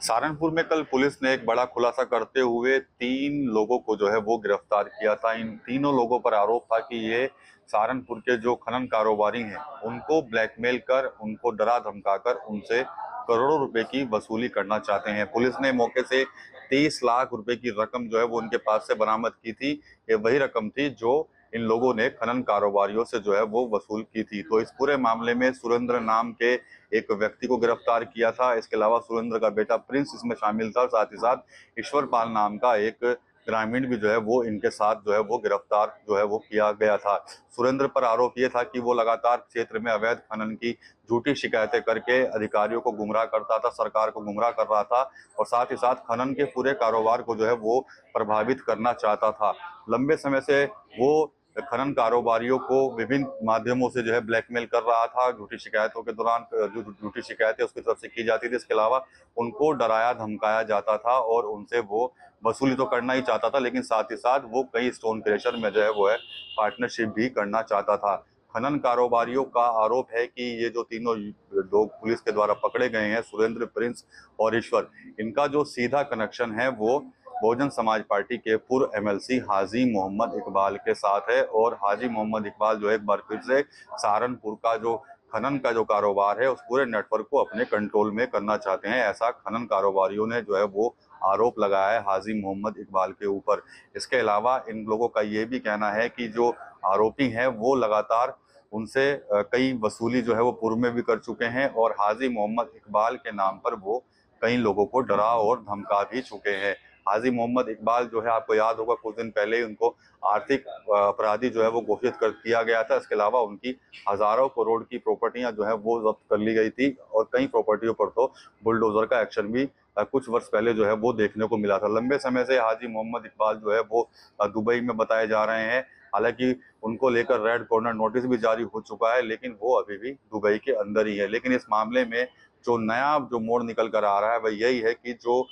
सहारनपुर में कल पुलिस ने एक बड़ा खुलासा करते हुए 3 लोगों को जो है वो गिरफ्तार किया था। इन तीनों लोगों पर आरोप था कि ये सहारनपुर के जो खनन कारोबारी हैं उनको ब्लैकमेल कर, उनको डरा धमकाकर उनसे करोड़ों रुपए की वसूली करना चाहते हैं। पुलिस ने मौके से 30 लाख रुपए की रकम जो है वो उनके पास से बरामद की थी। ये वही रकम थी जो इन लोगों ने खनन कारोबारियों से जो है वो वसूल की थी। तो इस पूरे मामले में सुरेंद्र नाम के एक व्यक्ति को गिरफ्तार किया था। इसके अलावा सुरेंद्र का बेटा प्रिंस इसमें शामिल था और साथ ही साथ ईश्वरपाल नाम का एक ग्रामीण भी जो है वो इनके साथ जो है वो गिरफ्तार जो है वो किया गया था। सुरेंद्र पर आरोप ये था कि वो लगातार क्षेत्र में अवैध खनन की झूठी शिकायतें करके अधिकारियों को गुमराह करता था, सरकार को गुमराह कर रहा था और साथ ही साथ खनन के पूरे कारोबार को जो है वो प्रभावित करना चाहता था। लंबे समय से वो खनन कारोबारियों को विभिन्न माध्यमों से जो है ब्लैकमेल कर रहा था। झूठी शिकायतों के दौरान जो झूठी शिकायतें उसकी तरफ से की जाती थी, इसके अलावा उनको डराया धमकाया जाता था और उनसे वो वसूली तो करना ही चाहता था, लेकिन साथ ही साथ वो कई स्टोन क्रशर में जो है वो है पार्टनरशिप भी करना चाहता था। खनन कारोबारियों का आरोप है कि ये जो तीनों लोग पुलिस के द्वारा पकड़े गए हैं, सुरेंद्र, प्रिंस और ईश्वर, इनका जो सीधा कनेक्शन है वो बहुजन समाज पार्टी के पूर्व एमएलसी हाजी मोहम्मद इकबाल के साथ है। और हाजी मोहम्मद इकबाल जो है एक बार फिर से सहारनपुर का जो खनन का जो कारोबार है उस पूरे नेटवर्क को अपने कंट्रोल में करना चाहते हैं। ऐसा खनन कारोबारियों ने जो है वो आरोप लगाया है हाजी मोहम्मद इकबाल के ऊपर। इसके अलावा इन लोगों का ये भी कहना है कि जो आरोपी हैं वो लगातार उनसे कई वसूली जो है वो पूर्व में भी कर चुके हैं और हाजी मोहम्मद इकबाल के नाम पर वो कई लोगों को डरा और धमका भी चुके हैं। हाजी मोहम्मद इकबाल जो है, आपको याद होगा, कुछ दिन पहले ही उनको आर्थिक अपराधी जो है वो घोषित कर दिया गया था। इसके अलावा उनकी हजारों करोड़ की प्रॉपर्टियां जो है वो जब्त कर ली गई थी और कई प्रॉपर्टियों पर तो बुलडोजर का एक्शन भी कुछ वर्ष पहले जो है वो देखने को मिला था। लंबे समय से हाजी मोहम्मद इकबाल जो है वो दुबई में बताए जा रहे हैं। हालांकि उनको लेकर रेड कॉर्नर नोटिस भी जारी हो चुका है, लेकिन वो अभी भी दुबई के अंदर ही है। लेकिन इस मामले में जो नया जो मोड़ निकल कर आ रहा है वह यही है कि जो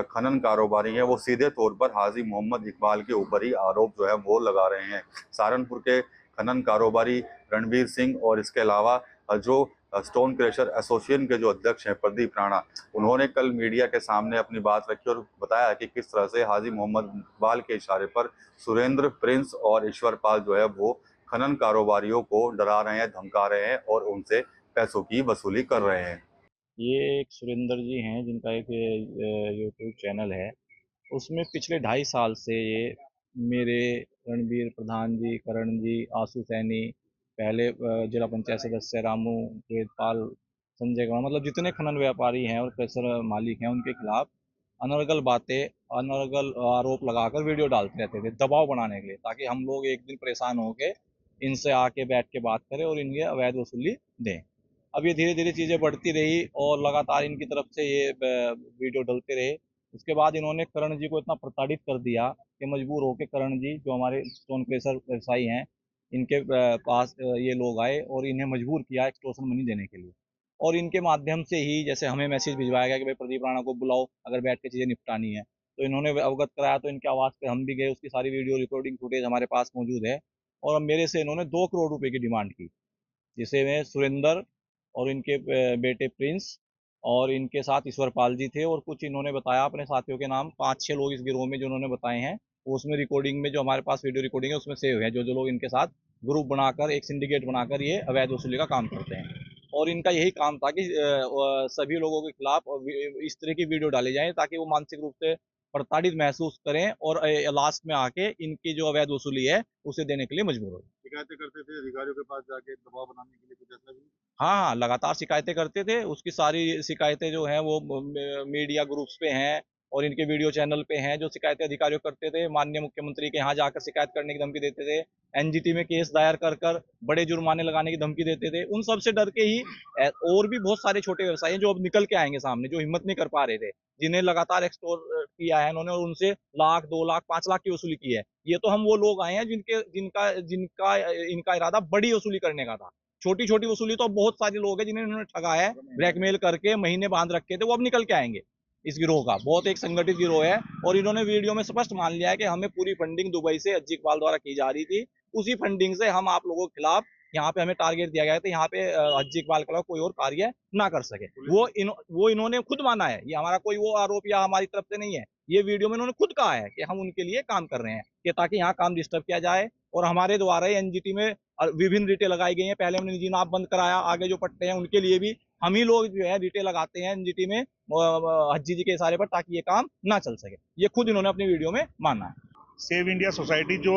खनन कारोबारी है वो सीधे तौर पर हाजी मोहम्मद इकबाल के ऊपर ही आरोप जो है वो लगा रहे हैं। सहारनपुर के खनन कारोबारी रणवीर सिंह और इसके अलावा जो स्टोन क्रशर एसोसिएशन के जो अध्यक्ष हैं प्रदीप राणा, उन्होंने कल मीडिया के सामने अपनी बात रखी और बताया कि किस तरह से हाजी मोहम्मद इकबाल के इशारे पर सुरेंद्र, प्रिंस और ईश्वरपाल जो है वो खनन कारोबारियों को डरा रहे हैं, धमका रहे हैं और उनसे पैसों की वसूली कर रहे हैं। ये एक सुरेंद्र जी हैं जिनका एक यूट्यूब चैनल है। उसमें पिछले 2.5 साल से ये मेरे, रणबीर प्रधान जी, करण जी, आशु सैनी, पहले जिला पंचायत सदस्य रामू, वेदपाल, संजय कुमार, मतलब जितने खनन व्यापारी हैं और क्रशर मालिक हैं उनके खिलाफ अनर्गल बातें, अनर्गल आरोप लगाकर वीडियो डालते रहते थे दबाव बनाने के लिए, ताकि हम लोग एक दिन परेशान होके इनसे आके बैठ के बात करें और इनके अवैध वसूली दें। अब ये धीरे धीरे चीज़ें बढ़ती रही और लगातार इनकी तरफ से ये वीडियो डलते रहे। उसके बाद इन्होंने करण जी को इतना प्रताड़ित कर दिया कि मजबूर होकर करण जी, जो हमारे स्टोन क्रेशर व्यवसायी हैं, इनके पास ये लोग आए और इन्हें मजबूर किया एक्सटॉर्शन मनी देने के लिए। और इनके माध्यम से ही जैसे हमें मैसेज भिजवाया गया कि भाई प्रदीप राणा को बुलाओ अगर बैठ के चीज़ें निपटानी है, तो इन्होंने अवगत कराया, तो इनके आवाज़ पे हम भी गए, उसकी सारी वीडियो रिकॉर्डिंग फुटेज हमारे पास मौजूद है। और अब मेरे से इन्होंने 2 करोड़ रुपए की डिमांड की, जिसे में सुरेंद्र और इनके बेटे प्रिंस और इनके साथ ईश्वरपाल जी थे, और कुछ इन्होंने बताया अपने साथियों के नाम, 5-6 लोग इस गिरोह में जो उन्होंने बताए हैं, वो उसमें रिकॉर्डिंग में जो हमारे पास वीडियो रिकॉर्डिंग है उसमें सेव है, जो जो लोग इनके साथ ग्रुप बनाकर एक सिंडिकेट बनाकर ये अवैध वसूली का काम करते हैं। और इनका यही काम था कि सभी लोगों के खिलाफ इस तरह की वीडियो डाली जाए ताकि वो मानसिक रूप से प्रताड़ित महसूस करें और लास्ट में आके इनकी जो अवैध वसूली है उसे देने के लिए मजबूर हो। शिकायतें करते थे अधिकारियों के पास जाके दबाव बनाने के लिए, कुछ ऐसा भी? हाँ, हाँ, लगातार शिकायतें करते थे। उसकी सारी शिकायतें जो हैं वो मीडिया ग्रुप्स पे हैं और इनके वीडियो चैनल पे हैं, जो शिकायतें अधिकारियों करते थे। माननीय मुख्यमंत्री के यहाँ जाकर शिकायत करने की धमकी देते थे। एनजीटी में केस दायर कर बड़े जुर्माने लगाने की धमकी देते थे। उन सब से डर के ही और भी बहुत सारे छोटे व्यवसायी हैं जो अब निकल के आएँगे सामने, जो हिम्मत नहीं कर पा रहे थे, जिन्हें लगातार एक्सटोर किया है इन्होंने और उनसे लाख, 2 लाख, 5 लाख की वसूली की है। ये तो हम वो लोग आए हैं जिनके जिनका जिनका इनका इरादा बड़ी वसूली करने का था। छोटी-छोटी वसूली तो अब बहुत सारे लोग हैं जिन्हें इन्होंने ठगा है, ब्लैकमेल करके महीने बांध रखे थे, वो अब निकल के आएँगे। इस गिरोह का बहुत एक संगठित गिरोह है और इन्होंने वीडियो में स्पष्ट मान लिया है कि हमें पूरी फंडिंग दुबई से अज्जी इकबाल द्वारा की जा रही थी। उसी फंडिंग से हम आप लोगों के खिलाफ यहाँ पे हमें टारगेट दिया गया है, तो यहाँ पे हज्जी इकबाल के अलावा कोई और कार्य ना कर सके। वो इन्होंने खुद माना है, ये हमारा कोई वो आरोप या हमारी तरफ से नहीं है। ये वीडियो में इन्होंने खुद कहा है कि हम उनके लिए काम कर रहे हैं, कि ताकि यहाँ काम डिस्टर्ब किया जाए। और हमारे द्वारा एनजीटी में विभिन्न रीटें लगाई गई हैं। पहले हमने निजी नाप बंद कराया, आगे जो पट्टे हैं उनके लिए भी हम ही लोग जो है रीटें लगाते हैं एनजीटी में हज्जी जी के इशारे पर, ताकि ये काम ना चल सके। ये खुद इन्होंने अपनी वीडियो में माना है। सेव इंडिया सोसाइटी, जो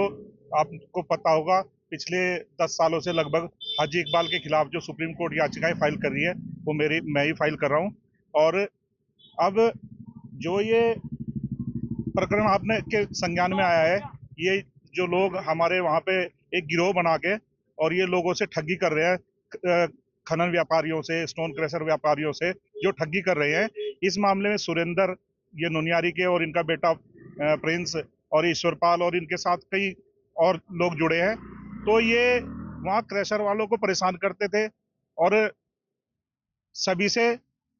आपको पता होगा पिछले 10 सालों से लगभग हाजी इकबाल के खिलाफ जो सुप्रीम कोर्ट याचिकाएं फाइल कर रही है, वो मैं ही फाइल कर रहा हूं। और अब जो ये प्रकरण आपने के संज्ञान में आया है, ये जो लोग हमारे वहां पे एक गिरोह बना के और ये लोगों से ठगी कर रहे हैं, खनन व्यापारियों से, स्टोन क्रशर व्यापारियों से जो ठगी कर रहे हैं, इस मामले में सुरेंद्र, ये नुनियारी के, और इनका बेटा प्रिंस और ईश्वरपाल और इनके साथ कई और लोग जुड़े हैं। तो ये वहाँ क्रशर वालों को परेशान करते थे और सभी से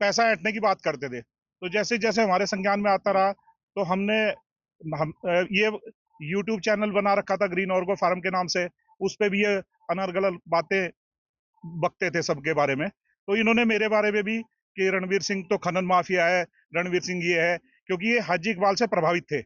पैसा ऐंठने की बात करते थे। तो जैसे जैसे हमारे संज्ञान में आता रहा, तो ये यूट्यूब चैनल बना रखा था ग्रीन ऑर्गो फार्म के नाम से, उस पे भी ये अनर्गल बातें बकते थे सबके बारे में। तो इन्होंने मेरे बारे में भी कि रणवीर सिंह तो खनन माफिया है, रणवीर सिंह ये है, क्योंकि ये हाजी इकबाल से प्रभावित थे।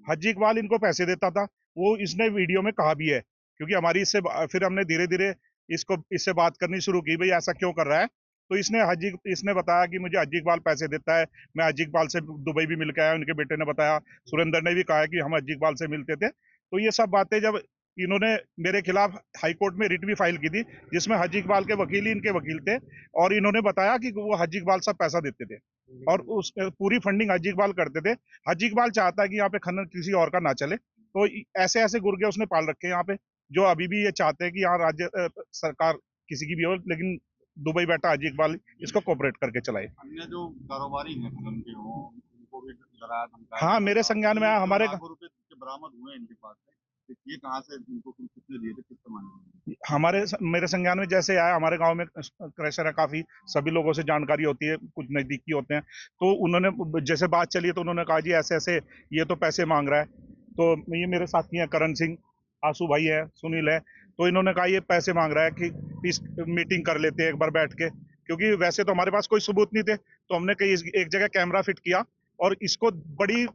हाजी इकबाल इनको पैसे देता था, वो इसने वीडियो में कहा भी है। क्योंकि हमारी फिर हमने धीरे धीरे इससे बात करनी शुरू की, भाई ऐसा क्यों कर रहा है। तो इसने बताया कि मुझे हाजी इकबाल पैसे देता है, मैं हाजी इकबाल से दुबई भी मिल के आया। उनके बेटे ने बताया, सुरेंद्र ने भी कहा कि हम हाजी इकबाल से मिलते थे। तो ये सब बातें जब इन्होंने मेरे खिलाफ हाईकोर्ट में रिट भी फाइल की थी, जिसमें हाजी इकबाल के वकील ही इनके वकील थे, और इन्होंने बताया कि वो हाजी इकबाल सब पैसा देते थे और उस पूरी फंडिंग हाजी इकबाल करते थे। हाजी इकबाल चाहता है कि यहाँ पे खनन किसी और का ना चले, तो ऐसे ऐसे गुर्गे उसने पाल रखे हैं यहाँ पे, जो अभी भी ये चाहते हैं कि यहाँ राज्य सरकार किसी की भी हो, लेकिन दुबई बैठा हाजी इकबाल इसको कोऑपरेट करके चलाए। अन्य जो कारोबारी हैं खनन के हो, उनको भी डराया धमकाया। हाँ, मेरे संज्ञान में आया। हमारे रुपए बरामद हुए इनके पास से, ये कहाँ से इनको कितने दिए थे, किस जमाने में? मेरे संज्ञान में जैसे आया, हमारे गांव में क्रशर है काफी, सभी लोगों से जानकारी होती है, कुछ नजदीकी होते हैं। तो उन्होंने जैसे बात चली, तो उन्होंने कहा जी ऐसे ऐसे ये तो पैसे मांग रहा है। तो ये मेरे साथी हैं, करण सिंह, आंसू भाई है, सुनील है। तो इन्होंने कहा ये पैसे मांग रहा है कि इस मीटिंग कर लेते हैं एक बार बैठ के, क्योंकि वैसे तो हमारे पास कोई सबूत नहीं थे। तो हमने कहीं एक जगह कैमरा फिट किया और इसको बड़ी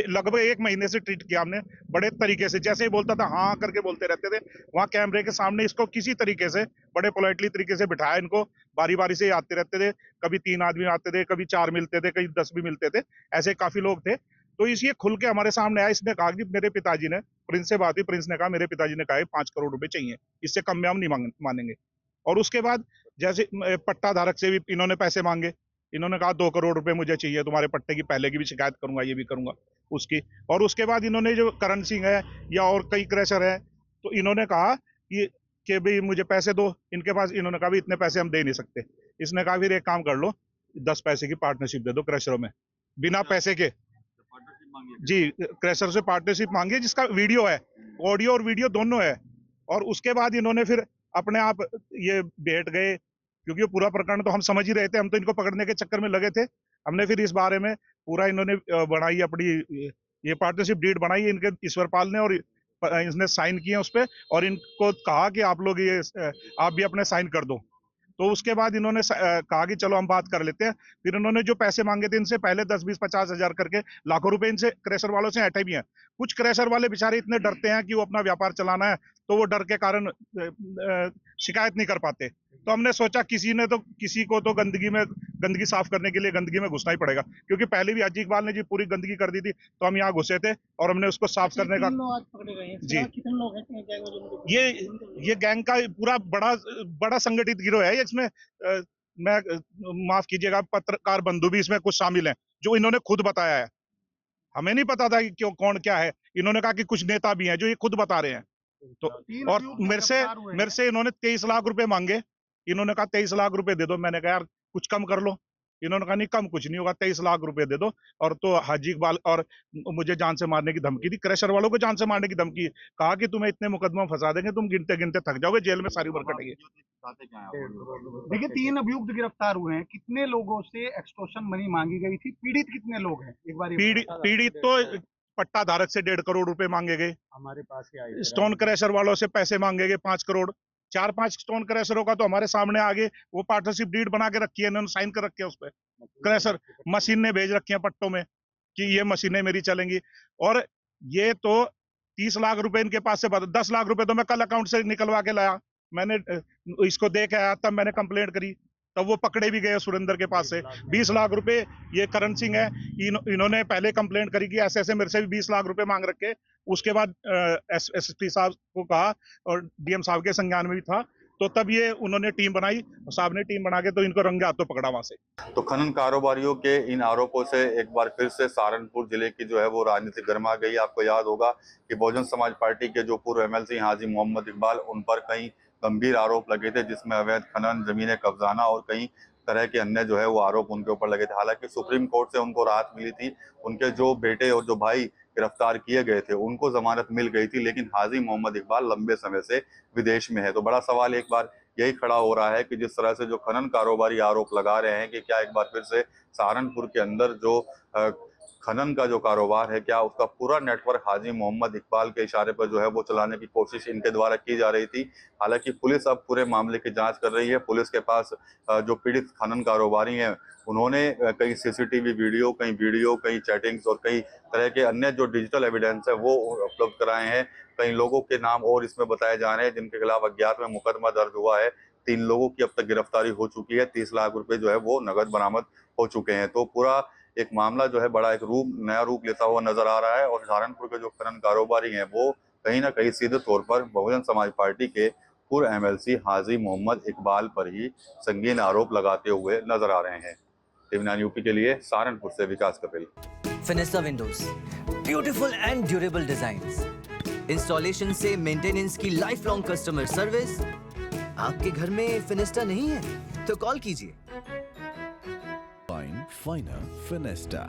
लगभग 1 महीने से ट्रीट किया हमने, बड़े तरीके से। जैसे ही बोलता था हाँ करके बोलते रहते थे, वहां कैमरे के सामने इसको किसी तरीके से बड़े पोलाइटली तरीके से बिठाया। इनको बारी बारी से आते रहते थे, कभी 3 आदमी आते थे, कभी 4 मिलते थे, कभी 10 भी मिलते थे, ऐसे काफी लोग थे। तो ये खुल के हमारे सामने आया। इसने कहा कि मेरे पिताजी ने, प्रिंस से बात हुई, प्रिंस ने कहा मेरे पिताजी ने कहा 5 करोड़ रुपए चाहिए, इससे कम में हम नहीं मानेंगे। और उसके बाद जैसे पट्टा धारक से भी इन्होंने पैसे मांगे। इन्होंने कहा 2 करोड़ रुपए मुझे चाहिए, तुम्हारे पट्टे की पहले की भी शिकायत करूंगा, ये भी करूंगा उसकी। और उसके बाद इन्होंने जो करण सिंह है या और कई क्रशर है, तो इन्होंने कहा कि भाई मुझे पैसे दो। इनके पास इन्होंने कहा भी इतने पैसे हम दे नहीं सकते। इसने कहा फिर एक काम कर लो, 10 पैसे की पार्टनरशिप दे दो क्रशरों में, बिना पैसे के। जी, क्रशर से पार्टनरशिप मांगी, जिसका वीडियो है, ऑडियो और वीडियो दोनों है। और उसके बाद इन्होंने फिर अपने आप ये बैठ गए, क्योंकि पूरा प्रकरण तो हम समझ ही रहे थे, हम तो इनको पकड़ने के चक्कर में लगे थे। हमने फिर इस बारे में पूरा इन्होंने बनाई अपनी ये पार्टनरशिप डीड बनाई इनके ईश्वरपाल ने, और इसने साइन किए उस पर, और इनको कहा कि आप लोग ये आप भी अपने साइन कर दो। तो उसके बाद इन्होंने कहा कि चलो हम बात कर लेते हैं। फिर इन्होंने जो पैसे मांगे थे इनसे पहले 10, 20, 50 हजार करके लाखों रुपए इनसे क्रशर वालों से ऐंठे भी हैं। कुछ क्रशर वाले बेचारे इतने डरते हैं कि वो अपना व्यापार चलाना है, तो वो डर के कारण शिकायत नहीं कर पाते। तो हमने सोचा किसी को तो गंदगी साफ करने के लिए गंदगी में घुसना ही पड़ेगा, क्योंकि पहले भी हाजी इकबाल ने जी पूरी गंदगी कर दी थी, तो हम यहाँ घुसे थे और हमने उसको साफ करने का। जी, कितने लोग हैं ये गैंग का पूरा बड़ा संगठित गिरोह है। इसमें मैं माफ कीजिएगा, पत्रकार बंधु भी इसमें कुछ शामिल हैं, जो इन्होंने खुद बताया है। हमें नहीं पता था कि क्यों कौन क्या है। इन्होंने कहा कि कुछ नेता भी हैं, जो ये खुद बता रहे हैं। तो और मेरे से इन्होंने 23 लाख रुपए मांगे। इन्होंने कहा 23 लाख रुपए दे दो। मैंने कहा यार कुछ कम कर लो। इन्होंने कहा नहीं, कम कुछ नहीं होगा, 23 लाख रुपए दे दो। और तो हाजी इकबाल और मुझे जान से मारने की धमकी दी, क्रशर वालों को जान से मारने की धमकी। कहा कि तुम्हें इतने मुकदमा फंसा देंगे, तुम गिनते गिनते थक जाओगे, जेल में सारी उम्र कटेगी। देखिए, 3 अभियुक्त गिरफ्तार हुए हैं। कितने लोगों से एक्सटॉर्शन मनी मांगी गई थी? पीड़ित कितने लोग हैं? एक बार पीड़ित तो पट्टा धारक से 1.5 करोड़ रुपए मांगे गए, हमारे पास ही आए। स्टोन क्रशर वालों से पैसे मांगे गए 5 करोड़, 4-5 स्टोन क्रैशरों का तो हमारे सामने आगे वो पार्टनरशिप डीड बना के रखी है, इन्होंने साइन कर रखे है उस पर, क्रैशर मशीन ने भेज रखी है पट्टों में कि ये मशीनें मेरी चलेंगी। और ये तो 30 लाख रुपए इनके पास से 10 लाख रुपए तो मैं कल अकाउंट से निकलवा के लाया, मैंने इसको दे के आया, तब मैंने कंप्लेंट करी, तब वो पकड़े भी गए सुरेंद्र के पास से। 20 लाख रुपए ये करण सिंह है, इन्होंने पहले कंप्लेंट करी कि ऐसे ऐसे मेरे से भी 20 लाख रुपए मांग रखे। उसके बाद एसपी साहब को कहा और डीएम साहब के संज्ञान में भी था, तो तब ये उन्होंने टीम बनाई, साहब ने टीम बना के तो इनको रंगे हाथों पकड़ा वहां से। तो खनन कारोबारियों के इन आरोपों से एक बार फिर से सहारनपुर जिले की जो है वो राजनीति गर्मा गई। आपको याद होगा कि बहुजन समाज पार्टी के जो पूर्व एमएलसी हाजी मोहम्मद इकबाल, उन पर कई गंभीर आरोप लगे थे, जिसमें अवैध खनन, जमीनें कब्जाना और कई तरह के अन्य जो है वो आरोप उनके ऊपर लगे थे। हालांकि सुप्रीम कोर्ट से उनको राहत मिली थी, उनके जो बेटे और जो भाई गिरफ्तार किए गए थे उनको जमानत मिल गई थी, लेकिन हाजी मोहम्मद इकबाल लंबे समय से विदेश में है। तो बड़ा सवाल एक बार यही खड़ा हो रहा है कि जिस तरह से जो खनन कारोबारी आरोप लगा रहे हैं कि क्या एक बार फिर से सहारनपुर के अंदर जो खनन का जो कारोबार है, क्या उसका पूरा नेटवर्क हाजी मोहम्मद इकबाल के इशारे पर जो है वो चलाने की कोशिश इनके द्वारा की जा रही थी। हालांकि पुलिस अब पूरे मामले की जांच कर रही है। पुलिस के पास जो पीड़ित खनन कारोबारी हैं, उन्होंने कई सीसीटीवी वीडियो, कई वीडियो, कई चैटिंग्स और कई तरह के अन्य जो डिजिटल एविडेंस है वो उपलब्ध कराए हैं। कई लोगों के नाम और इसमें बताए जा रहे हैं जिनके खिलाफ अज्ञात में मुकदमा दर्ज हुआ है। 3 लोगों की अब तक गिरफ्तारी हो चुकी है, 30 लाख रुपए जो है वो नगद बरामद हो चुके हैं। तो पूरा एक मामला जो है बड़ा एक नया रूप लेता हुआ नजर आ रहा है और सहारनपुर के जो खनन कारोबारी हैं वो कहीं ना कहीं सीधे तौर पर बहुजन समाज पार्टी के पूर्व एमएलसी हाजी मोहम्मद इकबाल पर ही संगीन आरोप लगाते हुए नजर आ रहे हैं। टीवी9 यूपी के लिए सहारनपुर से Vikas Kapil. Fenesta windows, beautiful and durable designs, installation से मेंटेनेंस की लाइफ लॉन्ग कस्टमर सर्विस। आपके घर में फिनिस्टा नहीं है तो कॉल कीजिए। Finer Finesta.